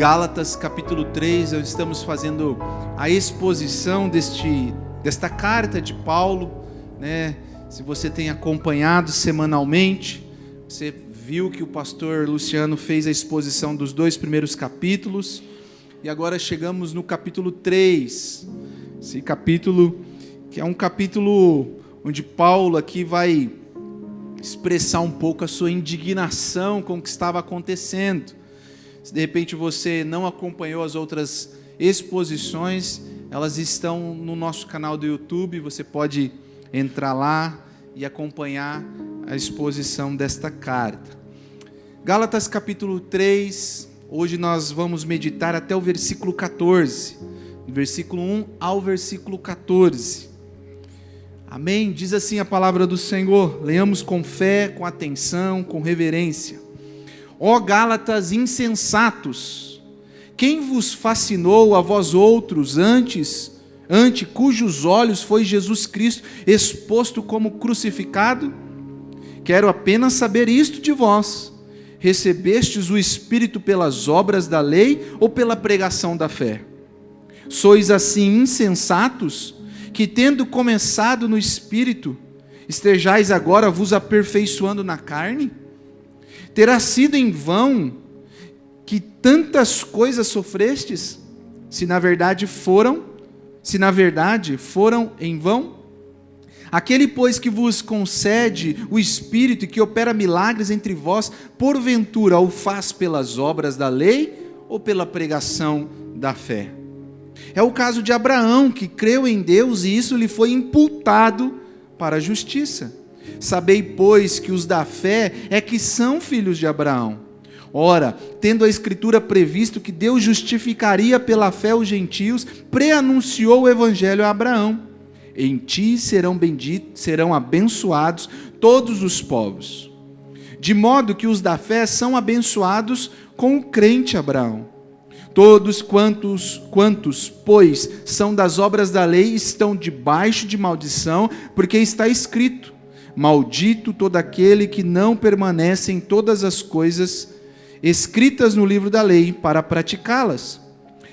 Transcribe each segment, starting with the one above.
Gálatas capítulo 3, nós estamos fazendo a exposição desta carta de Paulo, né? Se você tem acompanhado semanalmente, você viu que o pastor Luciano fez a exposição dos 2 primeiros capítulos, e agora chegamos no capítulo 3, esse capítulo que é um capítulo onde Paulo aqui vai expressar um pouco a sua indignação com o que estava acontecendo. Se de repente você não acompanhou as outras exposições, elas estão no nosso canal do YouTube, você pode entrar lá e acompanhar a exposição desta carta. Gálatas capítulo 3, hoje nós vamos meditar até o versículo 14, do versículo 1 ao versículo 14. Amém? Diz assim a palavra do Senhor, leamos com fé, com atenção, com reverência. Ó Gálatas insensatos, quem vos fascinou a vós outros ante cujos olhos foi Jesus Cristo exposto como crucificado? Quero apenas saber isto de vós: recebestes o Espírito pelas obras da lei ou pela pregação da fé? Sois assim insensatos, que tendo começado no Espírito, estejais agora vos aperfeiçoando na carne? Terá sido em vão que tantas coisas sofrestes, se na verdade foram em vão? Aquele, pois, que vos concede o Espírito e que opera milagres entre vós, porventura o faz pelas obras da lei ou pela pregação da fé? É o caso de Abraão, que creu em Deus e isso lhe foi imputado para a justiça. Sabei, pois, que os da fé é que são filhos de Abraão. Ora, tendo a Escritura previsto que Deus justificaria pela fé os gentios, preanunciou o Evangelho a Abraão: em ti serão abençoados todos os povos. De modo que os da fé são abençoados com o crente Abraão. Todos quantos, pois, são das obras da lei, estão debaixo de maldição, porque está escrito: maldito todo aquele que não permanece em todas as coisas escritas no livro da lei para praticá-las.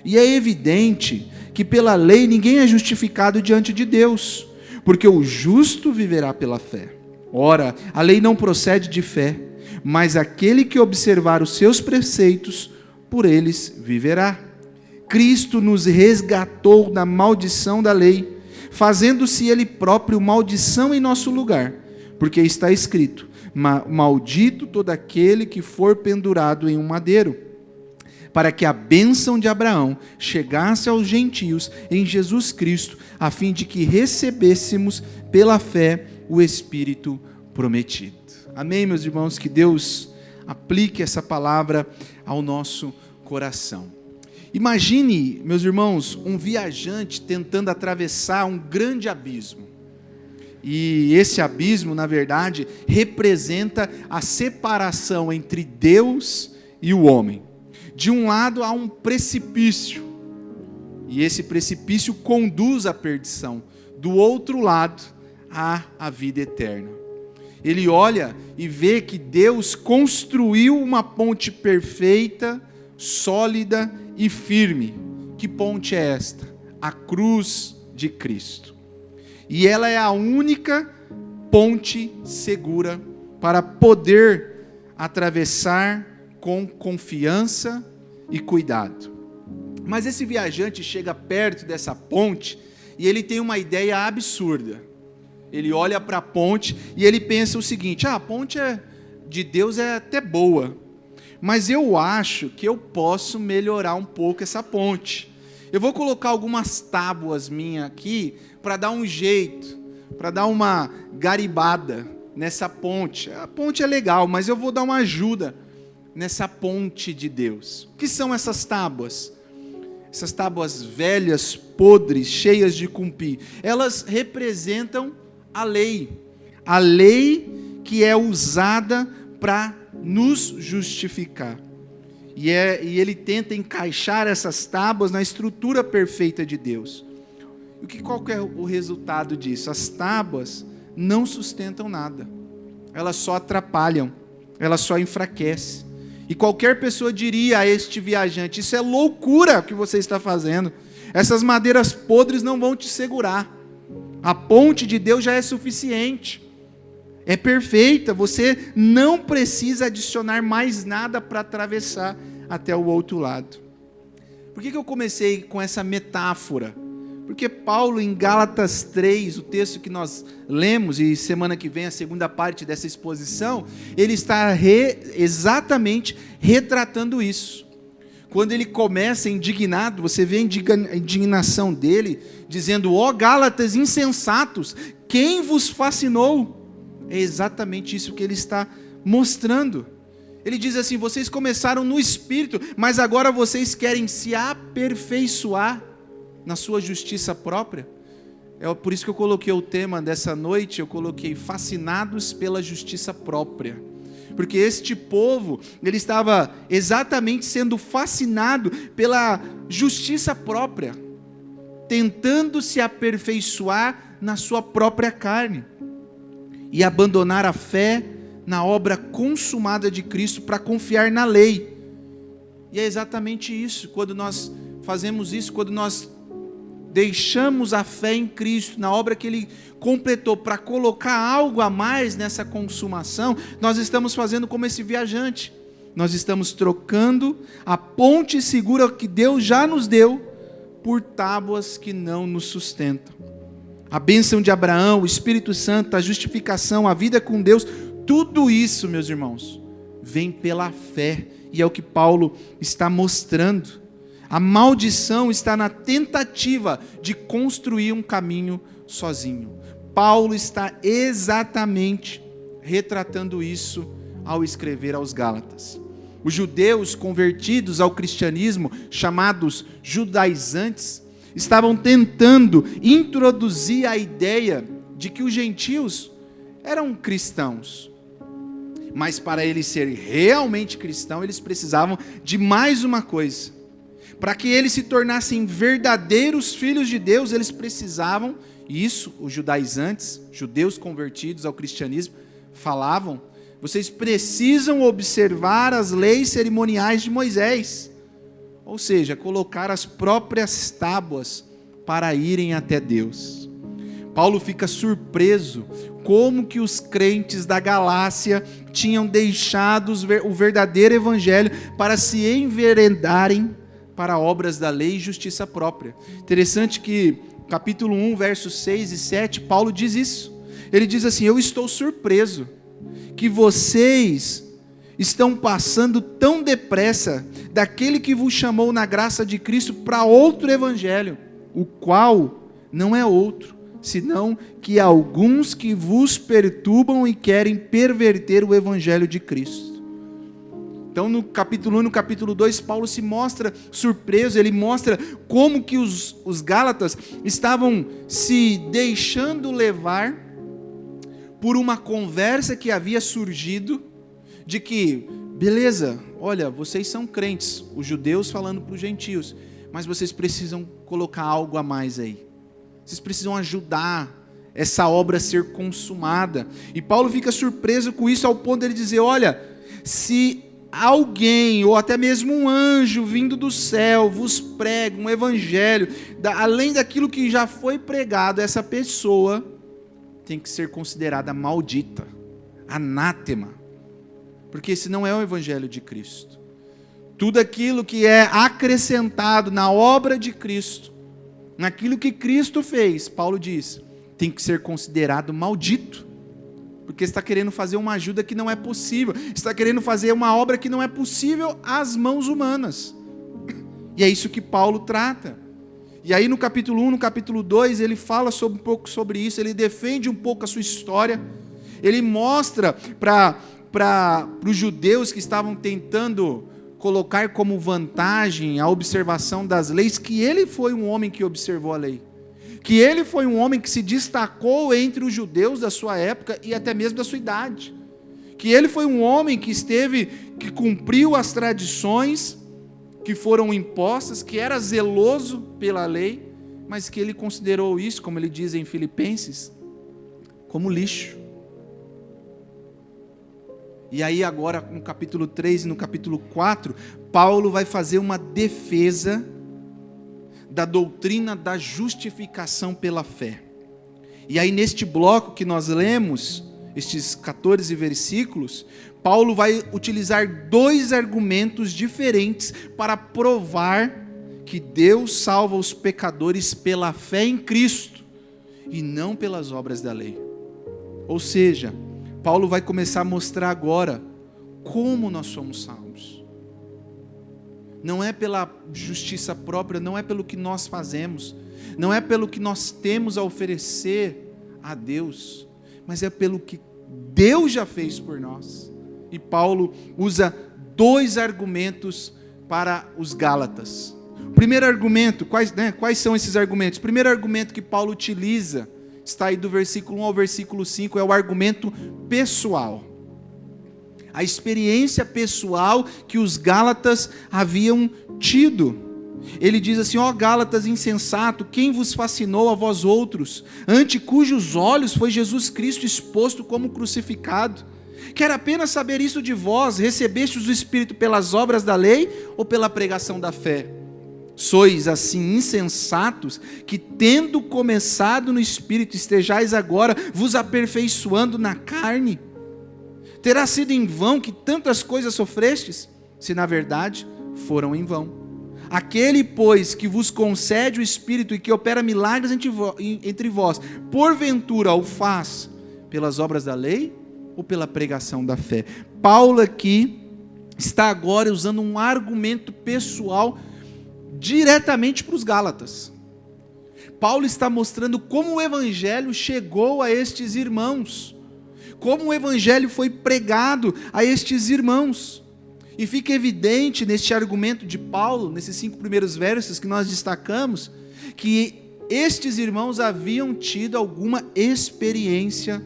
E é evidente que pela lei ninguém é justificado diante de Deus, porque o justo viverá pela fé. Ora, a lei não procede de fé, mas aquele que observar os seus preceitos, por eles viverá. Cristo nos resgatou da maldição da lei, fazendo-se ele próprio maldição em nosso lugar, porque está escrito: maldito todo aquele que for pendurado em um madeiro, para que a bênção de Abraão chegasse aos gentios em Jesus Cristo, a fim de que recebêssemos pela fé o Espírito prometido. Amém, meus irmãos? Que Deus aplique essa palavra ao nosso coração. Imagine, meus irmãos, um viajante tentando atravessar um grande abismo. E esse abismo, na verdade, representa a separação entre Deus e o homem. De um lado há um precipício, e esse precipício conduz à perdição. Do outro lado há a vida eterna. Ele olha e vê que Deus construiu uma ponte perfeita, sólida e firme. Que ponte é esta? A cruz de Cristo. E ela é a única ponte segura para poder atravessar com confiança e cuidado. Mas esse viajante chega perto dessa ponte e ele tem uma ideia absurda. Ele olha para a ponte e ele pensa o seguinte: a ponte de Deus é até boa, mas eu acho que eu posso melhorar um pouco essa ponte. Eu vou colocar algumas tábuas minhas aqui para dar um jeito, para dar uma garibada nessa ponte. A ponte é legal, mas eu vou dar uma ajuda nessa ponte de Deus. O que são essas tábuas? Essas tábuas velhas, podres, cheias de cupim. Elas representam a lei que é usada para nos justificar. E ele tenta encaixar essas tábuas na estrutura perfeita de Deus. Qual que é o resultado disso? As tábuas não sustentam nada. Elas só atrapalham, elas só enfraquecem. E qualquer pessoa diria a este viajante: isso é loucura o que você está fazendo. Essas madeiras podres não vão te segurar. A ponte de Deus já é suficiente. É perfeita. Você não precisa adicionar mais nada para atravessar até o outro lado. Por que eu comecei com essa metáfora? Porque Paulo, em Gálatas 3, o texto que nós lemos, e semana que vem a segunda parte dessa exposição, ele está exatamente retratando isso. Quando ele começa indignado, você vê a indignação dele, dizendo: ó Gálatas insensatos, quem vos fascinou? É exatamente isso que ele está mostrando. Ele diz assim: vocês começaram no Espírito, mas agora vocês querem se aperfeiçoar na sua justiça própria. É por isso que eu coloquei o tema dessa noite, eu coloquei fascinados pela justiça própria. Porque este povo, ele estava exatamente sendo fascinado pela justiça própria, tentando se aperfeiçoar na sua própria carne, e abandonar a fé na obra consumada de Cristo para confiar na lei. E é exatamente isso, quando nós fazemos isso, quando nós deixamos a fé em Cristo, na obra que Ele completou, para colocar algo a mais nessa consumação, nós estamos fazendo como esse viajante. Nós estamos trocando a ponte segura que Deus já nos deu por tábuas que não nos sustentam. A bênção de Abraão, o Espírito Santo, a justificação, a vida com Deus, tudo isso, meus irmãos, vem pela fé, e é o que Paulo está mostrando. A maldição está na tentativa de construir um caminho sozinho. Paulo está exatamente retratando isso ao escrever aos Gálatas. Os judeus convertidos ao cristianismo, chamados judaizantes, estavam tentando introduzir a ideia de que os gentios eram cristãos. Mas para eles serem realmente cristãos, eles precisavam de mais uma coisa. Para que eles se tornassem verdadeiros filhos de Deus, eles precisavam, isso os judaizantes, judeus convertidos ao cristianismo, falavam: vocês precisam observar as leis cerimoniais de Moisés. Ou seja, colocar as próprias tábuas para irem até Deus. Paulo fica surpreso como que os crentes da Galácia tinham deixado o verdadeiro evangelho para se enveredarem para obras da lei e justiça própria. Interessante que capítulo 1, versos 6 e 7, Paulo diz isso. Ele diz assim: eu estou surpreso que vocês estão passando tão depressa daquele que vos chamou na graça de Cristo para outro evangelho, o qual não é outro, senão que alguns que vos perturbam e querem perverter o evangelho de Cristo. Então no capítulo 1 e no capítulo 2, Paulo se mostra surpreso, ele mostra como que os Gálatas estavam se deixando levar por uma conversa que havia surgido, de que, beleza, olha, vocês são crentes, os judeus falando para os gentios, mas vocês precisam colocar algo a mais aí. Vocês precisam ajudar essa obra a ser consumada. E Paulo fica surpreso com isso, ao ponto de ele dizer: olha, se alguém, ou até mesmo um anjo vindo do céu, vos prega um evangelho, além daquilo que já foi pregado, essa pessoa tem que ser considerada maldita, anátema, porque esse não é o evangelho de Cristo. Tudo aquilo que é acrescentado na obra de Cristo, naquilo que Cristo fez, Paulo diz, tem que ser considerado maldito, porque está querendo fazer uma ajuda que não é possível, está querendo fazer uma obra que não é possível às mãos humanas. E é isso que Paulo trata. E aí no capítulo 1, no capítulo 2, ele fala um pouco sobre isso, ele defende um pouco a sua história, ele mostra para os judeus que estavam tentando colocar como vantagem a observação das leis, que ele foi um homem que observou a lei. Que ele foi um homem que se destacou entre os judeus da sua época e até mesmo da sua idade. Que ele foi um homem que cumpriu as tradições que foram impostas, que era zeloso pela lei, mas que ele considerou isso, como ele diz em Filipenses, como lixo. E aí agora no capítulo 3 e no capítulo 4, Paulo vai fazer uma defesa da doutrina da justificação pela fé. E aí neste bloco que nós lemos, estes 14 versículos, Paulo vai utilizar 2 argumentos diferentes para provar que Deus salva os pecadores pela fé em Cristo e não pelas obras da lei. Ou seja, Paulo vai começar a mostrar agora como nós somos salvos. Não é pela justiça própria, não é pelo que nós fazemos, não é pelo que nós temos a oferecer a Deus, mas é pelo que Deus já fez por nós. E Paulo usa 2 argumentos para os Gálatas. O primeiro argumento, quais são esses argumentos? O primeiro argumento que Paulo utiliza, está aí do versículo 1 ao versículo 5, é o argumento pessoal. A experiência pessoal que os Gálatas haviam tido. Ele diz assim: ó Gálatas insensato, quem vos fascinou a vós outros, ante cujos olhos foi Jesus Cristo exposto como crucificado? Quero apenas saber isso de vós: recebestes o Espírito pelas obras da lei ou pela pregação da fé? Sois assim insensatos, que tendo começado no Espírito, estejais agora vos aperfeiçoando na carne? Terá sido em vão que tantas coisas sofrestes, se na verdade foram em vão. Aquele, pois, que vos concede o Espírito e que opera milagres entre vós, porventura o faz pelas obras da lei ou pela pregação da fé? Paulo aqui está agora usando um argumento pessoal diretamente para os Gálatas. Paulo está mostrando como o Evangelho chegou a estes irmãos, como o Evangelho foi pregado a estes irmãos. E fica evidente neste argumento de Paulo, nesses 5 primeiros versos que nós destacamos, que estes irmãos haviam tido alguma experiência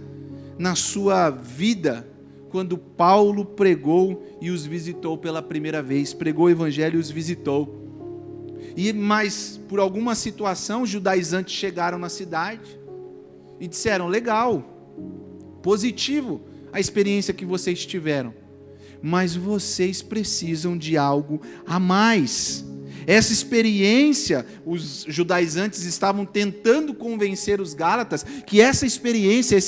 na sua vida, quando Paulo pregou e os visitou pela primeira vez, pregou o Evangelho e os visitou. Mas por alguma situação, os judaizantes chegaram na cidade e disseram: legal, positivo a experiência que vocês tiveram, mas vocês precisam de algo a mais. Essa experiência, os judaizantes estavam tentando convencer os Gálatas que essa experiência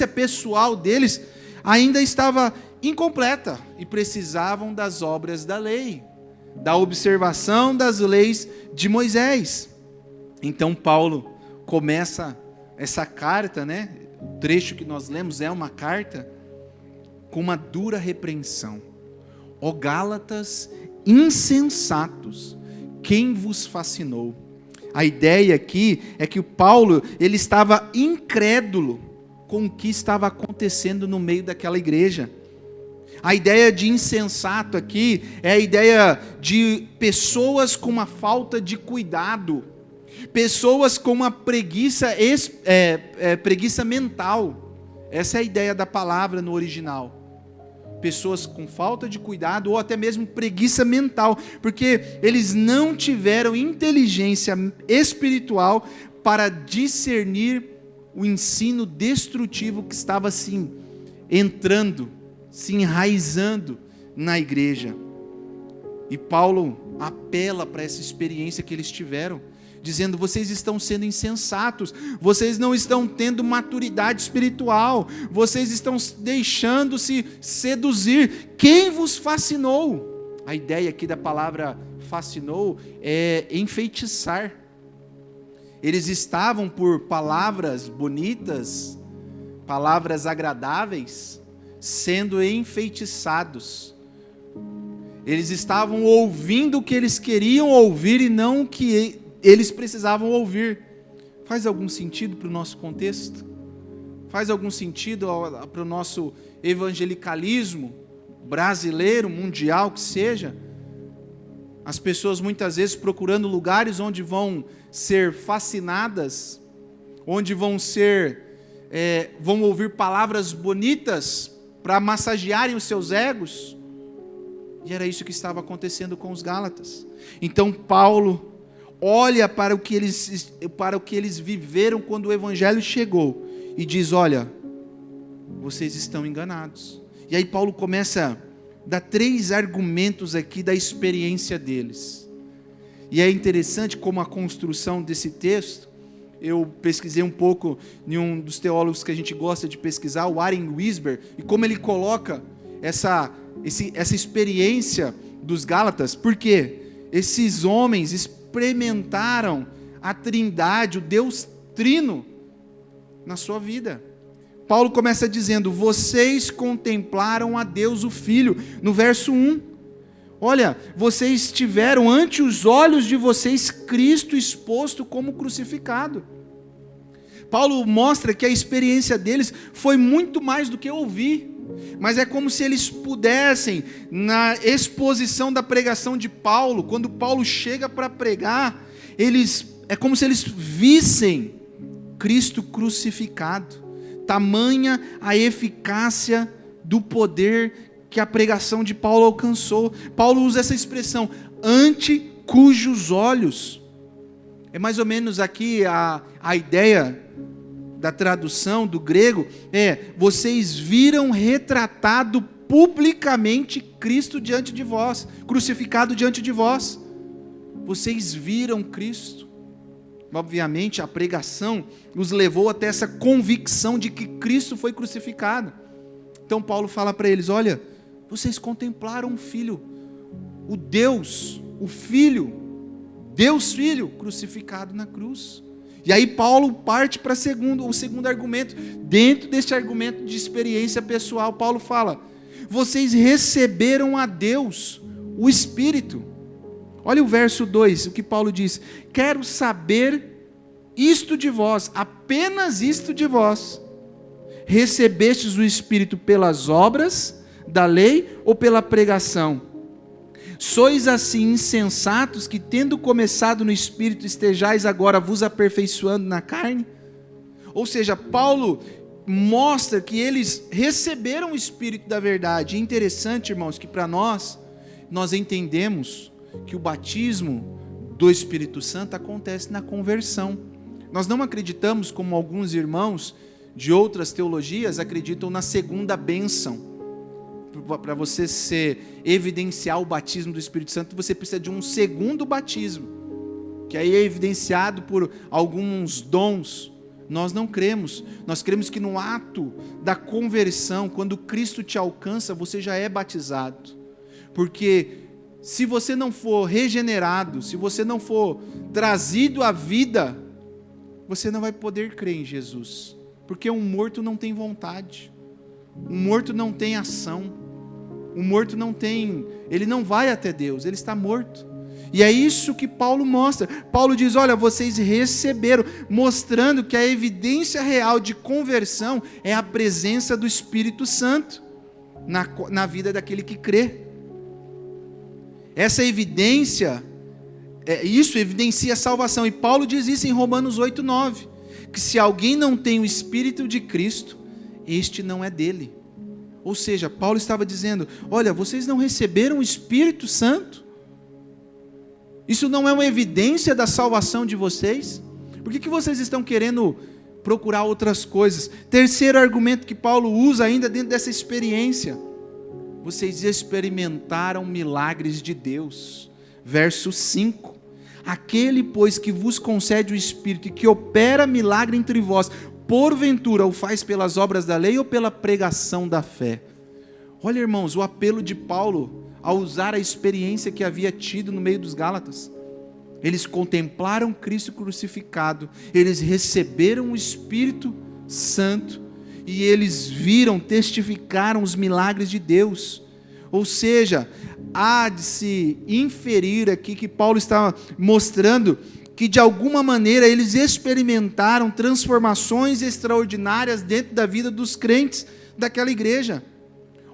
pessoal deles ainda estava incompleta e precisavam das obras da lei, da observação das leis de Moisés. Então Paulo começa essa carta, o trecho que nós lemos é uma carta com uma dura repreensão. Ó Gálatas insensatos, quem vos fascinou? A ideia aqui é que o Paulo, ele estava incrédulo com o que estava acontecendo no meio daquela igreja. A ideia de insensato aqui é a ideia de pessoas com uma falta de cuidado, pessoas com uma preguiça mental. Essa é a ideia da palavra no original. Pessoas com falta de cuidado ou até mesmo preguiça mental, porque eles não tiveram inteligência espiritual para discernir o ensino destrutivo que estava assim entrando, se enraizando na igreja. E Paulo apela para essa experiência que eles tiveram, dizendo: vocês estão sendo insensatos, vocês não estão tendo maturidade espiritual, vocês estão deixando-se seduzir. Quem vos fascinou? A ideia aqui da palavra fascinou é enfeitiçar. Eles estavam por palavras bonitas, palavras agradáveis, sendo enfeitiçados. Eles estavam ouvindo o que eles queriam ouvir e não o que eles precisavam ouvir. Faz algum sentido para o nosso contexto? Faz algum sentido para o nosso evangelicalismo brasileiro, mundial, que seja? As pessoas muitas vezes procurando lugares onde vão ser fascinadas, onde vão ouvir palavras bonitas para massagearem os seus egos. E era isso que estava acontecendo com os Gálatas. Então Paulo olha para o que eles viveram quando o Evangelho chegou e diz: olha, vocês estão enganados. E aí Paulo começa a dar 3 argumentos aqui da experiência deles. E é interessante como a construção desse texto, eu pesquisei um pouco em um dos teólogos que a gente gosta de pesquisar, o Warren Wiersbe, e como ele coloca essa experiência dos Gálatas, porque esses homens experimentaram a Trindade, o Deus Trino, na sua vida. Paulo começa dizendo: vocês contemplaram a Deus o Filho, no verso 1. Olha, vocês tiveram ante os olhos de vocês Cristo exposto como crucificado. Paulo mostra que a experiência deles foi muito mais do que ouvir, mas é como se eles pudessem, na exposição da pregação de Paulo, quando Paulo chega para pregar, é como se eles vissem Cristo crucificado. Tamanha a eficácia do poder que a pregação de Paulo alcançou. Paulo usa essa expressão, ante cujos olhos. É mais ou menos aqui a ideia da tradução do grego, vocês viram retratado publicamente Cristo diante de vós, crucificado diante de vós. Vocês viram Cristo. Obviamente a pregação os levou até essa convicção de que Cristo foi crucificado. Então Paulo fala para eles: olha, vocês contemplaram o Filho, o Deus, o Filho, Deus Filho, crucificado na cruz. E aí Paulo parte para o segundo argumento. Dentro deste argumento de experiência pessoal, Paulo fala: vocês receberam a Deus, o Espírito. Olha o verso 2, o que Paulo diz: quero saber isto de vós, apenas isto de vós. Recebestes o Espírito pelas obras da lei ou pela pregação? Sois assim insensatos que, tendo começado no Espírito, estejais agora vos aperfeiçoando na carne? Ou seja, Paulo mostra que eles receberam o Espírito da verdade. É interessante, irmãos, que para nós entendemos que o batismo do Espírito Santo acontece na conversão. Nós não acreditamos, como alguns irmãos de outras teologias acreditam, na segunda bênção. Para você evidenciar o batismo do Espírito Santo, você precisa de um segundo batismo, que aí é evidenciado por alguns dons. Nós não cremos. Nós cremos que no ato da conversão, quando Cristo te alcança, você já é batizado. Porque se você não for regenerado, se você não for trazido à vida, você não vai poder crer em Jesus. Porque um morto não tem vontade, um morto não tem ação, um morto ele não vai até Deus, ele está morto. E é isso que Paulo mostra. Paulo diz: olha, vocês receberam, mostrando que a evidência real de conversão é a presença do Espírito Santo na vida daquele que crê. Essa evidência, isso evidencia a salvação. E Paulo diz isso em Romanos 8:9, que se alguém não tem o Espírito de Cristo, este não é dele. Ou seja, Paulo estava dizendo: olha, vocês não receberam o Espírito Santo? Isso não é uma evidência da salvação de vocês? Por que vocês estão querendo procurar outras coisas? Terceiro argumento que Paulo usa ainda dentro dessa experiência: vocês experimentaram milagres de Deus. Verso 5: aquele, pois, que vos concede o Espírito e que opera milagre entre vós, porventura o faz pelas obras da lei ou pela pregação da fé? Olha, irmãos, o apelo de Paulo ao usar a experiência que havia tido no meio dos Gálatas. Eles contemplaram Cristo crucificado, eles receberam o Espírito Santo e eles viram, testificaram os milagres de Deus. Ou seja, há de se inferir aqui que Paulo está mostrando que de alguma maneira eles experimentaram transformações extraordinárias dentro da vida dos crentes daquela igreja.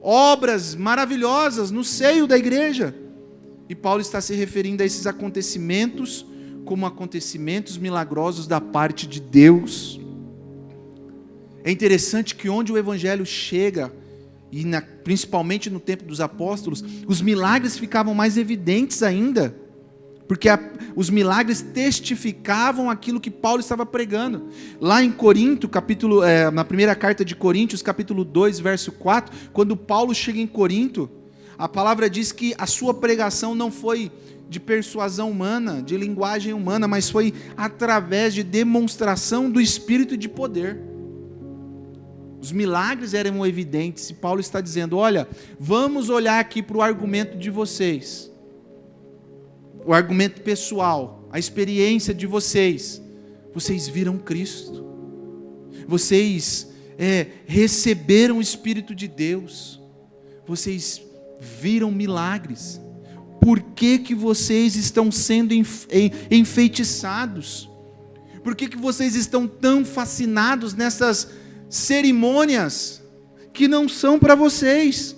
Obras maravilhosas no seio da igreja. E Paulo está se referindo a esses acontecimentos como acontecimentos milagrosos da parte de Deus. É interessante que onde o evangelho chega, e principalmente no tempo dos apóstolos, os milagres ficavam mais evidentes ainda, porque os milagres testificavam aquilo que Paulo estava pregando. Lá em Corinto, na primeira carta de Coríntios, capítulo 2, verso 4, quando Paulo chega em Corinto, a palavra diz que a sua pregação não foi de persuasão humana, de linguagem humana, mas foi através de demonstração do Espírito e de poder. Os milagres eram evidentes, e Paulo está dizendo, olha, vamos olhar aqui para o argumento de vocês, o argumento pessoal, a experiência de vocês. Vocês viram Cristo, vocês receberam o Espírito de Deus, vocês viram milagres. Por que vocês estão sendo enfeitiçados? Por que vocês estão tão fascinados nessas cerimônias que não são para vocês?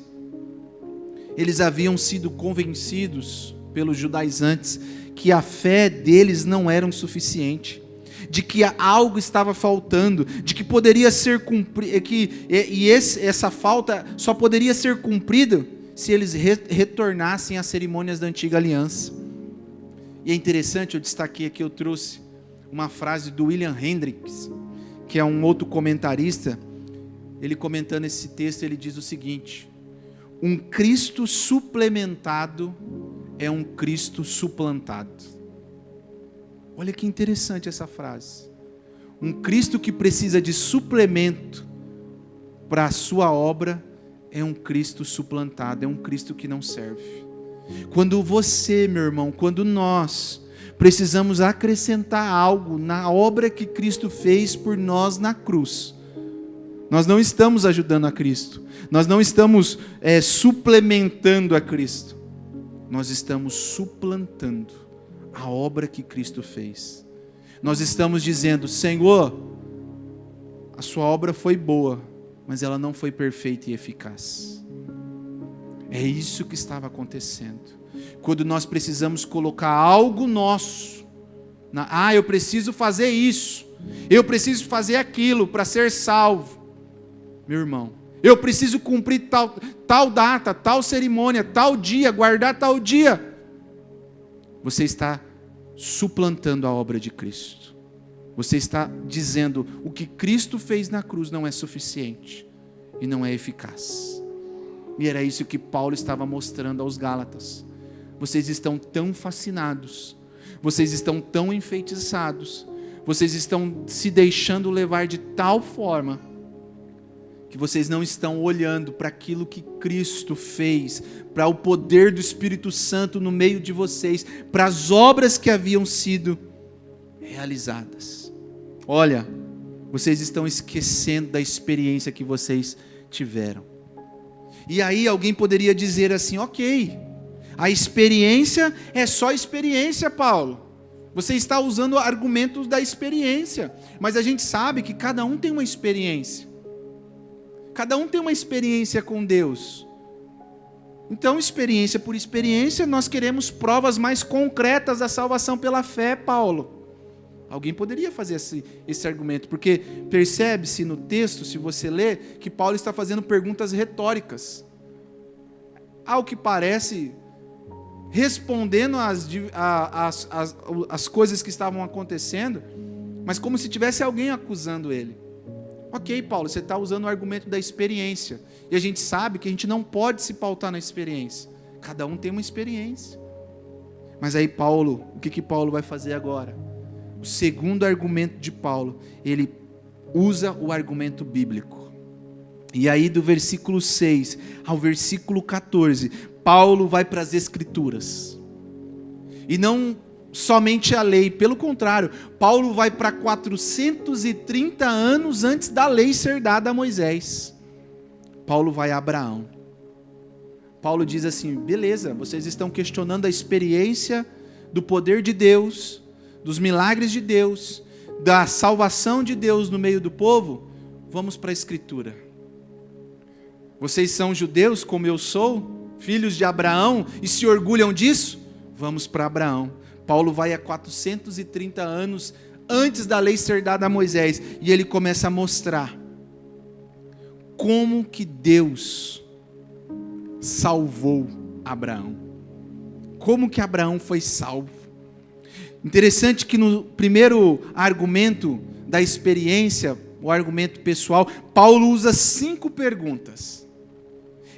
Eles haviam sido convencidos pelos judaizantes que a fé deles não era o suficiente, de que algo estava faltando, de que poderia ser cumprido, essa falta só poderia ser cumprida se eles retornassem às cerimônias da antiga aliança. E é interessante, eu destaquei aqui, eu trouxe uma frase do William Hendricks, que é um outro comentarista. Ele comentando esse texto, ele diz o seguinte: um Cristo suplementado é um Cristo suplantado. Olha que interessante essa frase. Um Cristo que precisa de suplemento para a sua obra é um Cristo suplantado, é um Cristo que não serve. Quando você, meu irmão, quando nós precisamos acrescentar algo na obra que Cristo fez por nós na cruz, nós não estamos ajudando a Cristo, nós não estamos suplementando a Cristo, nós estamos suplantando a obra que Cristo fez. Nós estamos dizendo, Senhor, a sua obra foi boa, mas ela não foi perfeita e eficaz. É isso que estava acontecendo. Quando nós precisamos colocar algo nosso, eu preciso fazer isso, eu preciso fazer aquilo para ser salvo. Meu irmão, eu preciso cumprir tal data, tal cerimônia, tal dia, guardar tal dia. Você está suplantando a obra de Cristo. Você está dizendo, o que Cristo fez na cruz não é suficiente e não é eficaz. E era isso que Paulo estava mostrando aos Gálatas. Vocês estão tão fascinados, vocês estão tão enfeitiçados, vocês estão se deixando levar de tal forma, que vocês não estão olhando para aquilo que Cristo fez, para o poder do Espírito Santo no meio de vocês, para as obras que haviam sido realizadas. Olha, vocês estão esquecendo da experiência que vocês tiveram. E aí alguém poderia dizer assim, ok, a experiência é só experiência, Paulo. Você está usando argumentos da experiência, mas a gente sabe que cada um tem uma experiência. Cada um tem uma experiência com Deus. Então, experiência por experiência, nós queremos provas mais concretas da salvação pela fé, Paulo. Alguém poderia fazer esse argumento, porque percebe-se no texto, se você ler, que Paulo está fazendo perguntas retóricas. Ao que parece, respondendo as coisas que estavam acontecendo, mas como se tivesse alguém acusando ele. Ok, Paulo, você está usando o argumento da experiência, e a gente sabe que a gente não pode se pautar na experiência. Cada um tem uma experiência. Mas aí Paulo, o que Paulo vai fazer agora? O segundo argumento de Paulo, ele usa o argumento bíblico. E aí do versículo 6 ao versículo 14, Paulo vai para as Escrituras. E não somente a lei, pelo contrário, Paulo vai para 430 anos antes da lei ser dada a Moisés. Paulo vai a Abraão. Paulo diz assim, beleza, vocês estão questionando a experiência do poder de Deus, dos milagres de Deus, da salvação de Deus no meio do povo, vamos para a Escritura. Vocês são judeus como eu sou, filhos de Abraão, e se orgulham disso? Vamos para Abraão. Paulo vai a 430 anos antes da lei ser dada a Moisés, e ele começa a mostrar como que Deus salvou Abraão. Como que Abraão foi salvo? Interessante que no primeiro argumento da experiência, o argumento pessoal, Paulo usa 5 perguntas.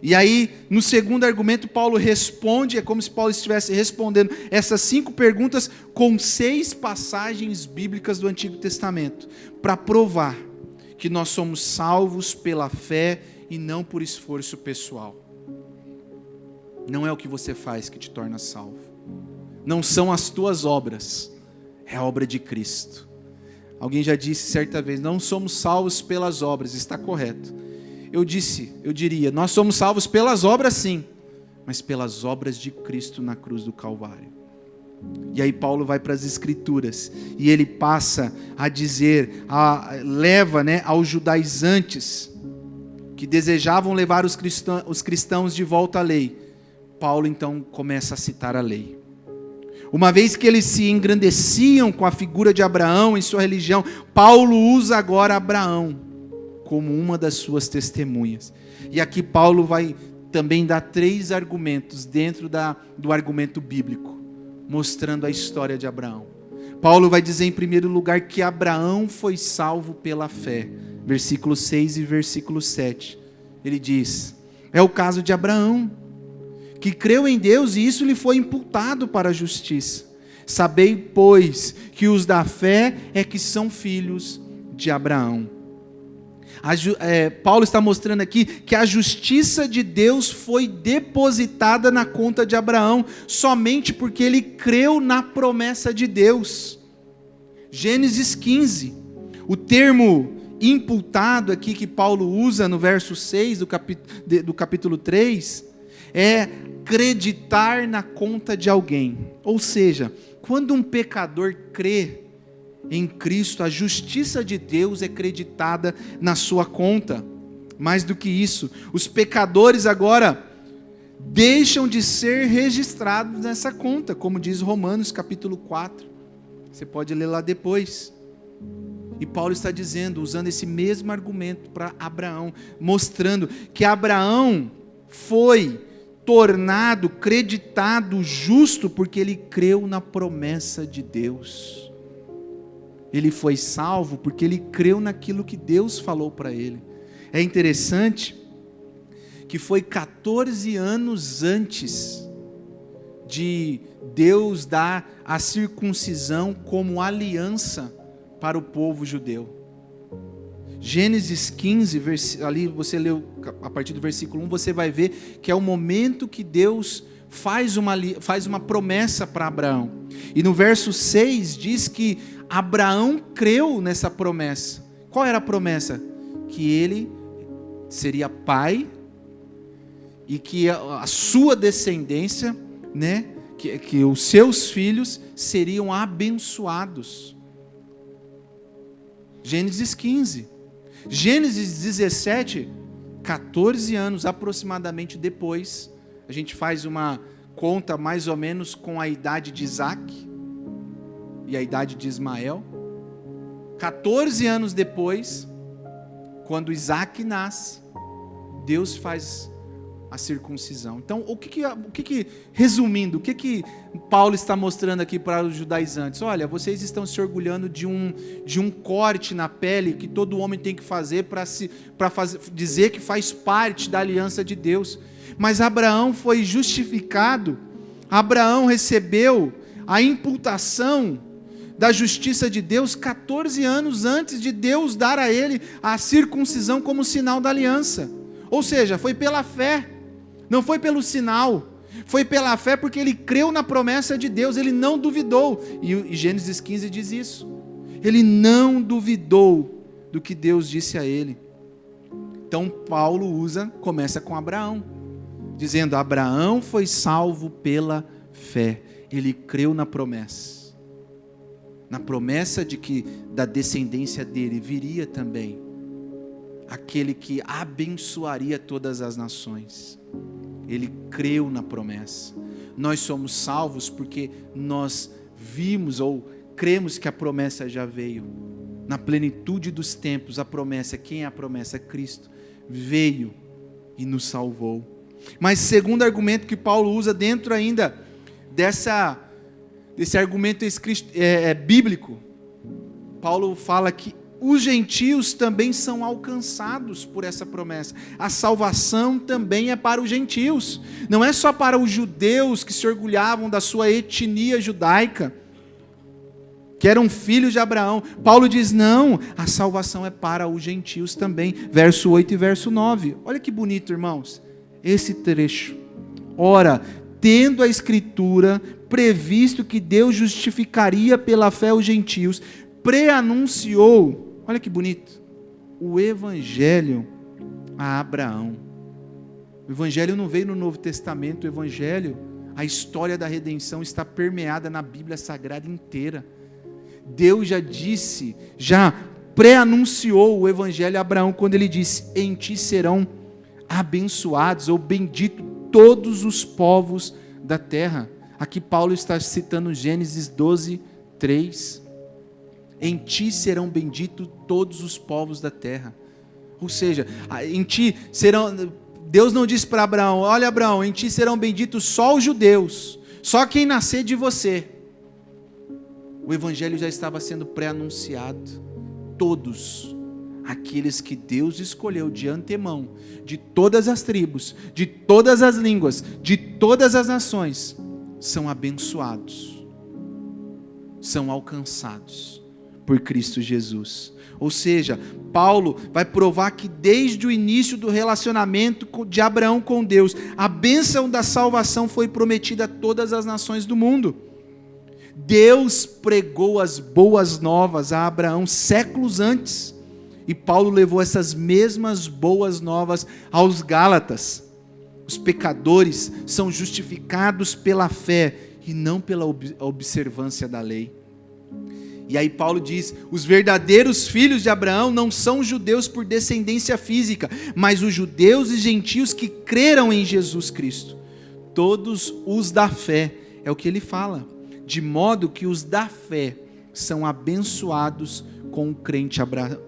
E aí, no segundo argumento, Paulo responde, é como se Paulo estivesse respondendo essas 5 perguntas com 6 passagens bíblicas do Antigo Testamento, para provar que nós somos salvos pela fé e não por esforço pessoal. Não é o que você faz que te torna salvo. Não são as tuas obras, é a obra de Cristo. Alguém já disse certa vez, não somos salvos pelas obras, está correto. Eu diria, nós somos salvos pelas obras sim, mas pelas obras de Cristo na cruz do Calvário. E aí Paulo vai para as Escrituras, e ele passa a dizer, leva aos judaizantes, que desejavam levar os cristãos de volta à lei. Paulo então começa a citar a lei. Uma vez que eles se engrandeciam com a figura de Abraão em sua religião, Paulo usa agora Abraão como uma das suas testemunhas. E aqui Paulo vai também dar 3 argumentos dentro do argumento bíblico, mostrando a história de Abraão. Paulo vai dizer em primeiro lugar que Abraão foi salvo pela fé. Versículo 6 e versículo 7. Ele diz, é o caso de Abraão, que creu em Deus e isso lhe foi imputado para a justiça. Sabei, pois, que os da fé é que são filhos de Abraão. Paulo está mostrando aqui que a justiça de Deus foi depositada na conta de Abraão, somente porque ele creu na promessa de Deus. Gênesis 15, o termo imputado aqui que Paulo usa no verso 6 do capítulo 3, é acreditar na conta de alguém. Ou seja, quando um pecador crê em Cristo, a justiça de Deus é creditada na sua conta. Mais do que isso, os pecadores agora deixam de ser registrados nessa conta, como diz Romanos capítulo 4. Você pode ler lá depois. E Paulo está dizendo, usando esse mesmo argumento para Abraão, mostrando que Abraão foi tornado, creditado justo, porque ele creu na promessa de Deus. Ele foi salvo porque ele creu naquilo que Deus falou para ele. É interessante que foi 14 anos antes de Deus dar a circuncisão como aliança para o povo judeu. Gênesis 15, ali você leu a partir do versículo 1, você vai ver que é o momento que Deus faz uma promessa para Abraão. E no verso 6 diz que Abraão creu nessa promessa. Qual era a promessa? Que ele seria pai e que a sua descendência, que os seus filhos seriam abençoados. Gênesis 15. Gênesis 17, 14 anos aproximadamente depois, a gente faz uma conta mais ou menos com a idade de Isaac e a idade de Ismael. 14 anos depois, quando Isaac nasce, Deus faz a circuncisão. Então, resumindo, o que Paulo está mostrando aqui para os judaizantes? Olha, vocês estão se orgulhando de um corte na pele que todo homem tem que fazer para dizer que faz parte da aliança de Deus. Mas Abraão foi justificado, Abraão recebeu a imputação da justiça de Deus 14 anos antes de Deus dar a ele a circuncisão como sinal da aliança. Ou seja, foi pela fé. Não foi pelo sinal, foi pela fé porque ele creu na promessa de Deus, ele não duvidou. E Gênesis 15 diz isso. Ele não duvidou do que Deus disse a ele. Então Paulo começa com Abraão, dizendo: Abraão foi salvo pela fé. Ele creu na promessa de que da descendência dele viria também aquele que abençoaria todas as nações. Ele creu na promessa. Nós somos salvos porque nós vimos ou cremos que a promessa já veio. Na plenitude dos tempos, a promessa, quem é a promessa? Cristo veio e nos salvou. Mas segundo argumento que Paulo usa dentro ainda desse argumento bíblico, Paulo fala que os gentios também são alcançados por essa promessa. A salvação também é para os gentios. Não é só para os judeus que se orgulhavam da sua etnia judaica, que eram filhos de Abraão. Paulo diz, não, a salvação é para os gentios também. Verso 8 e verso 9. Olha que bonito, irmãos, esse trecho. Ora, tendo a Escritura previsto que Deus justificaria pela fé os gentios, preanunciou, olha que bonito, o Evangelho a Abraão. O Evangelho não veio no Novo Testamento, o Evangelho, a história da redenção está permeada na Bíblia Sagrada inteira. Deus já disse, já pré-anunciou o Evangelho a Abraão, quando ele disse, em ti serão abençoados, ou bendito todos os povos da terra. Aqui Paulo está citando Gênesis 12, 3. Em ti serão benditos todos os povos da terra. Ou seja, em ti serão... Deus não disse para Abraão, olha Abraão, em ti serão benditos só os judeus, só quem nascer de você. O Evangelho já estava sendo pré-anunciado. Todos aqueles que Deus escolheu de antemão, de todas as tribos, de todas as línguas, de todas as nações, são abençoados, são alcançados por Cristo Jesus. Ou seja, Paulo vai provar que desde o início do relacionamento de Abraão com Deus, a bênção da salvação foi prometida a todas as nações do mundo. Deus pregou as boas novas a Abraão séculos antes, e Paulo levou essas mesmas boas novas aos Gálatas. Os pecadores são justificados pela fé e não pela observância da lei. E aí Paulo diz, os verdadeiros filhos de Abraão não são judeus por descendência física, mas os judeus e gentios que creram em Jesus Cristo. Todos os da fé, é o que ele fala, de modo que os da fé são abençoados com o crente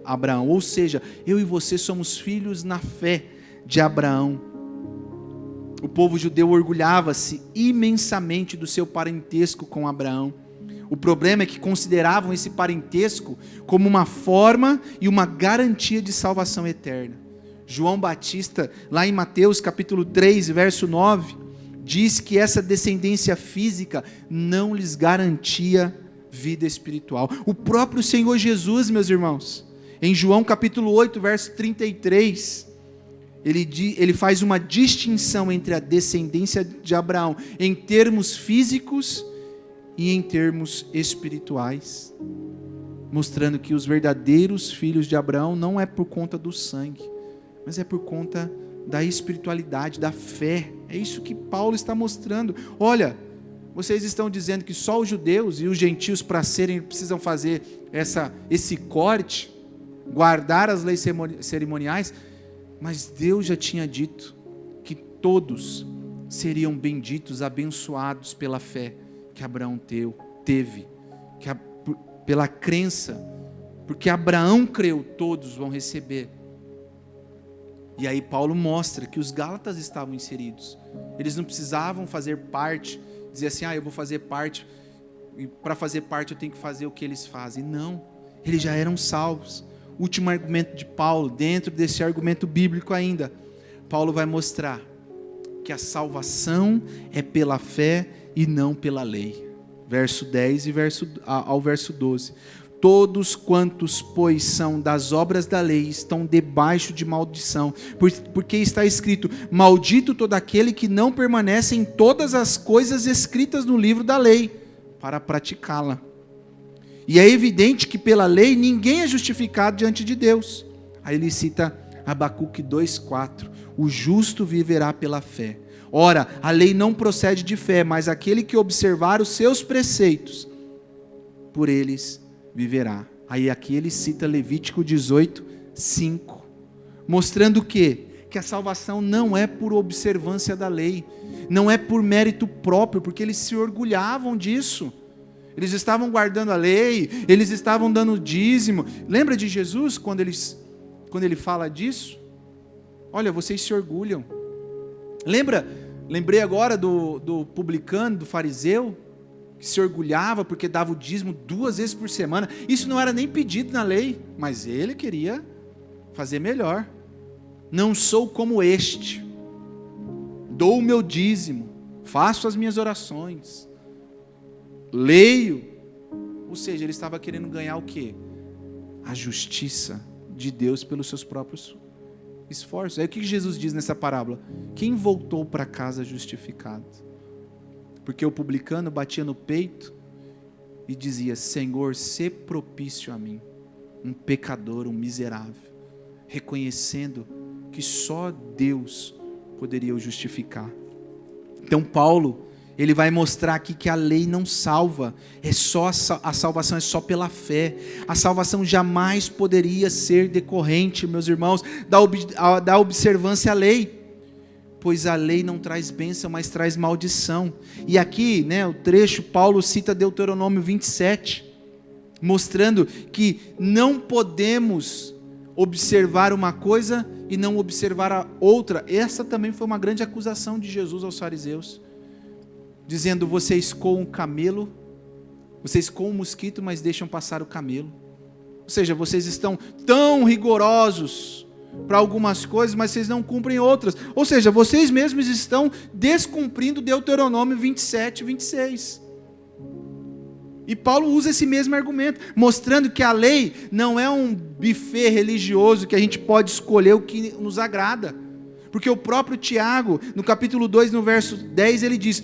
Abraão. Ou seja, eu e você somos filhos na fé de Abraão. O povo judeu orgulhava-se imensamente do seu parentesco com Abraão. O problema é que consideravam esse parentesco como uma forma e uma garantia de salvação eterna. João Batista, lá em Mateus capítulo 3, verso 9, diz que essa descendência física não lhes garantia vida espiritual. O próprio Senhor Jesus, meus irmãos, em João capítulo 8, verso 33, ele faz uma distinção entre a descendência de Abraão em termos físicos e em termos espirituais, mostrando que os verdadeiros filhos de Abraão não é por conta do sangue, mas é por conta da espiritualidade, da fé. É isso que Paulo está mostrando. Olha, vocês estão dizendo que só os judeus e os gentios para serem precisam fazer esse corte, guardar as leis cerimoniais, mas Deus já tinha dito que todos seriam benditos, abençoados pela fé que Abraão teve, pela crença, porque Abraão creu, todos vão receber. E aí Paulo mostra que os Gálatas estavam inseridos, eles não precisavam fazer parte, dizer assim, eu vou fazer parte, e para fazer parte eu tenho que fazer o que eles fazem. Não, eles já eram salvos. Último argumento de Paulo, dentro desse argumento bíblico ainda, Paulo vai mostrar que a salvação é pela fé e não pela lei. Verso 10 e ao verso 12. Todos quantos, pois, são das obras da lei, estão debaixo de maldição, porque está escrito, maldito todo aquele que não permanece em todas as coisas escritas no livro da lei, para praticá-la. E é evidente que pela lei ninguém é justificado diante de Deus. Aí ele cita Abacuque 2,4, o justo viverá pela fé. Ora, a lei não procede de fé, mas aquele que observar os seus preceitos, por eles viverá. Aí aqui ele cita Levítico 18, 5, mostrando o quê? Que a salvação não é por observância da lei, não é por mérito próprio, porque eles se orgulhavam disso. Eles estavam guardando a lei, eles estavam dando dízimo. Lembra de Jesus quando ele fala disso? Olha, vocês se orgulham. Lembrei agora do publicano, do fariseu. que se orgulhava porque dava o dízimo 2 vezes por semana. Isso não era nem pedido na lei, mas ele queria fazer melhor. Não sou como este, dou o meu dízimo, faço as minhas orações, leio. Ou seja, ele estava querendo ganhar o quê? A justiça de Deus pelos seus próprios esforços. Aí o que Jesus diz nessa parábola? Quem voltou para casa justificado? Porque o publicano batia no peito e dizia: Senhor, sê propício a mim, um pecador, um miserável, reconhecendo que só Deus poderia o justificar. Então Paulo, ele vai mostrar aqui que a lei não salva, a salvação é só pela fé. A salvação jamais poderia ser decorrente, meus irmãos, da observância à lei, pois a lei não traz bênção, mas traz maldição. E aqui, o trecho, Paulo cita Deuteronômio 27, mostrando que não podemos observar uma coisa e não observar a outra. Essa também foi uma grande acusação de Jesus aos fariseus, dizendo: vocês coam o camelo, vocês coam o mosquito, mas deixam passar o camelo. Ou seja, vocês estão tão rigorosos para algumas coisas, mas vocês não cumprem outras. Ou seja, vocês mesmos estão descumprindo Deuteronômio 27, 26. E Paulo usa esse mesmo argumento, mostrando que a lei não é um buffet religioso que a gente pode escolher o que nos agrada. Porque o próprio Tiago, no capítulo 2, no verso 10, ele diz: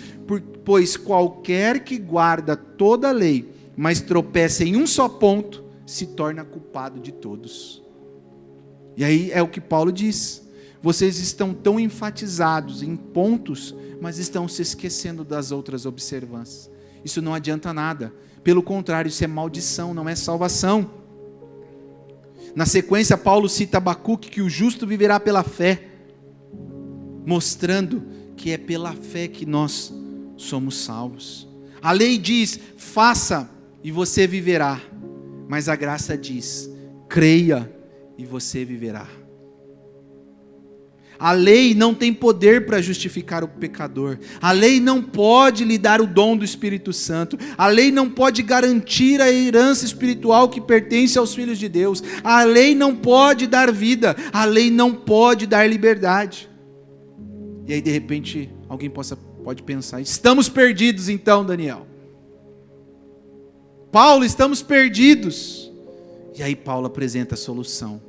pois qualquer que guarda toda a lei, mas tropeça em um só ponto, se torna culpado de todos. E aí é o que Paulo diz: vocês estão tão enfatizados em pontos, mas estão se esquecendo das outras observâncias. Isso não adianta nada. Pelo contrário, isso é maldição, não é salvação. Na sequência, Paulo cita Abacuque, que o justo viverá pela fé, mostrando que é pela fé que nós somos salvos. A lei diz: faça e você viverá. Mas a graça diz: creia e você viverá. A lei não tem poder para justificar o pecador. A lei não pode lhe dar o dom do Espírito Santo. A lei não pode garantir a herança espiritual que pertence aos filhos de Deus. A lei não pode dar vida. A lei não pode dar liberdade. E aí de repente alguém pode pensar: estamos perdidos então, Daniel. Paulo, estamos perdidos. E aí Paulo apresenta a solução.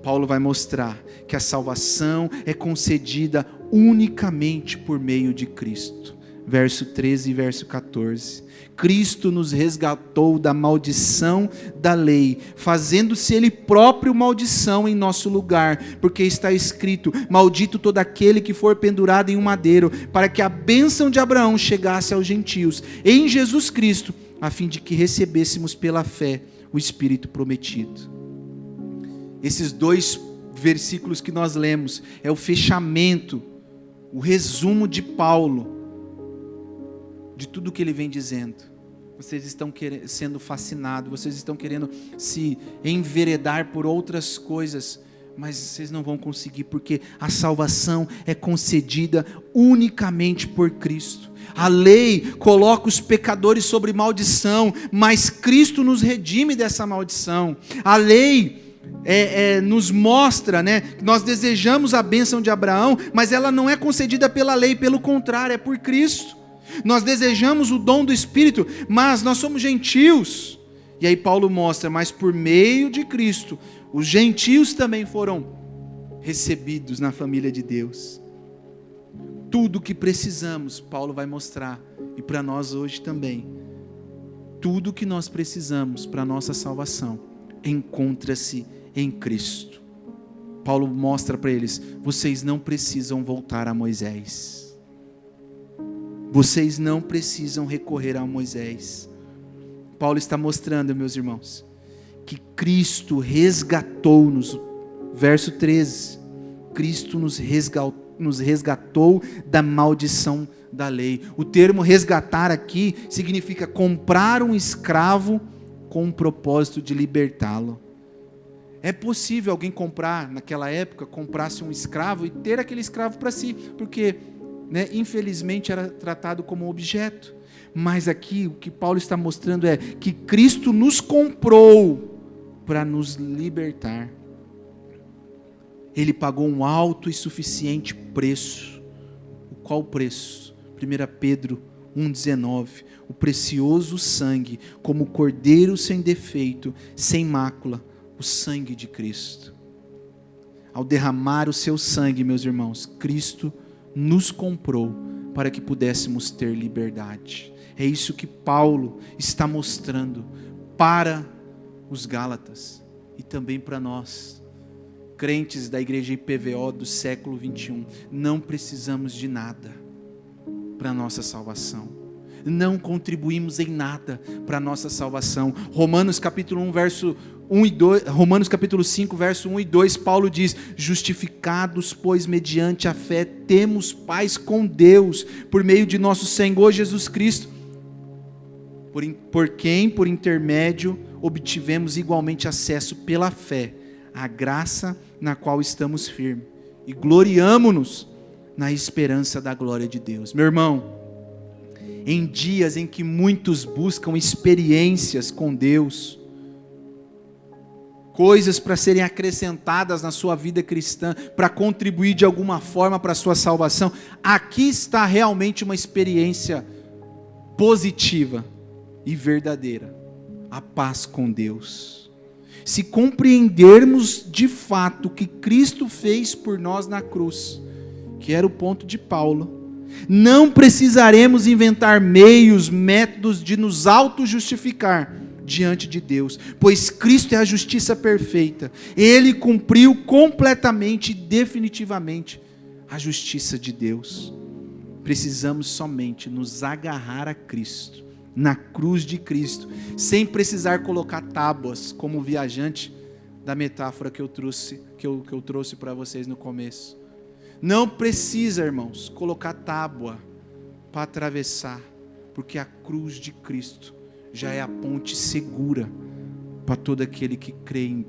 Paulo vai mostrar que a salvação é concedida unicamente por meio de Cristo. Verso 13 e verso 14. Cristo nos resgatou da maldição da lei, fazendo-se Ele próprio maldição em nosso lugar, porque está escrito: maldito todo aquele que for pendurado em um madeiro, para que a bênção de Abraão chegasse aos gentios, em Jesus Cristo, a fim de que recebêssemos pela fé o Espírito prometido. Esses 2 versículos que nós lemos é o fechamento, o resumo de Paulo, de tudo que ele vem dizendo. Vocês estão sendo fascinados, vocês estão querendo se enveredar por outras coisas, mas vocês não vão conseguir, porque a salvação é concedida unicamente por Cristo. A lei coloca os pecadores sobre maldição, mas Cristo nos redime dessa maldição. A lei nos mostra, que nós desejamos a bênção de Abraão, mas ela não é concedida pela lei, pelo contrário, é por Cristo. Nós desejamos o dom do Espírito, mas nós somos gentios. E aí Paulo mostra: mas por meio de Cristo, os gentios também foram recebidos na família de Deus. Tudo o que precisamos, Paulo vai mostrar, e para nós hoje também, tudo o que nós precisamos para a nossa salvação encontra-se em Cristo. Paulo mostra para eles: vocês não precisam voltar a Moisés. Vocês não precisam recorrer a Moisés. Paulo está mostrando, meus irmãos, que Cristo resgatou-nos. Verso 13. Cristo nos resgatou da maldição da lei. O termo resgatar aqui significa comprar um escravo com o propósito de libertá-lo. É possível alguém comprar, naquela época, comprasse um escravo e ter aquele escravo para si, porque infelizmente era tratado como objeto. Mas aqui o que Paulo está mostrando é que Cristo nos comprou para nos libertar. Ele pagou um alto e suficiente preço. Qual preço? 1 Pedro 1,19. O precioso sangue, como cordeiro sem defeito, sem mácula, o sangue de Cristo. Ao derramar o seu sangue, meus irmãos, Cristo nos comprou para que pudéssemos ter liberdade. É isso que Paulo está mostrando para os Gálatas e também para nós, crentes da igreja IPVO do século 21. Não precisamos de nada para a nossa salvação. Não contribuímos em nada para a nossa salvação. Romanos capítulo 1, verso 1 e 2, Romanos capítulo 5, verso 1 e 2, Paulo diz: justificados, pois, mediante a fé, temos paz com Deus, por meio de nosso Senhor Jesus Cristo, por quem, por intermédio, obtivemos igualmente acesso pela fé, à graça na qual estamos firmes, e gloriamo-nos na esperança da glória de Deus. Meu irmão, em dias em que muitos buscam experiências com Deus, coisas para serem acrescentadas na sua vida cristã, para contribuir de alguma forma para a sua salvação, aqui está realmente uma experiência positiva e verdadeira: a paz com Deus. Se compreendermos de fato o que Cristo fez por nós na cruz, que era o ponto de Paulo, não precisaremos inventar meios, métodos de nos auto-justificar diante de Deus, pois Cristo é a justiça perfeita. Ele cumpriu completamente e definitivamente a justiça de Deus. Precisamos somente nos agarrar a Cristo, na cruz de Cristo, sem precisar colocar tábuas, como o viajante da metáfora que eu trouxe para vocês no começo. Não precisa, irmãos, colocar tábua para atravessar, porque a cruz de Cristo já é a ponte segura para todo aquele que crê em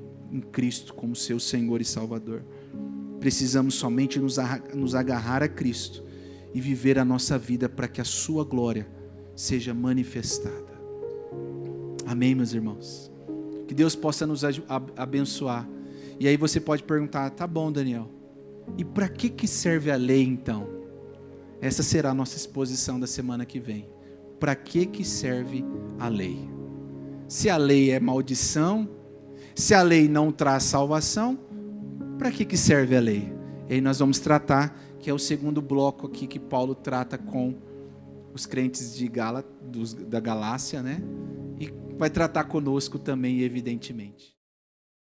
Cristo como seu Senhor e Salvador. Precisamos somente nos agarrar a Cristo e viver a nossa vida para que a sua glória seja manifestada. Amém, meus irmãos? Que Deus possa nos abençoar. E aí você pode perguntar: tá bom, Daniel, e para que serve a lei então? Essa será a nossa exposição da semana que vem. Para que serve a lei? Se a lei é maldição, se a lei não traz salvação, para que serve a lei? E aí nós vamos tratar, que é o segundo bloco aqui que Paulo trata com os crentes da Galácia, né? E vai tratar conosco também, evidentemente.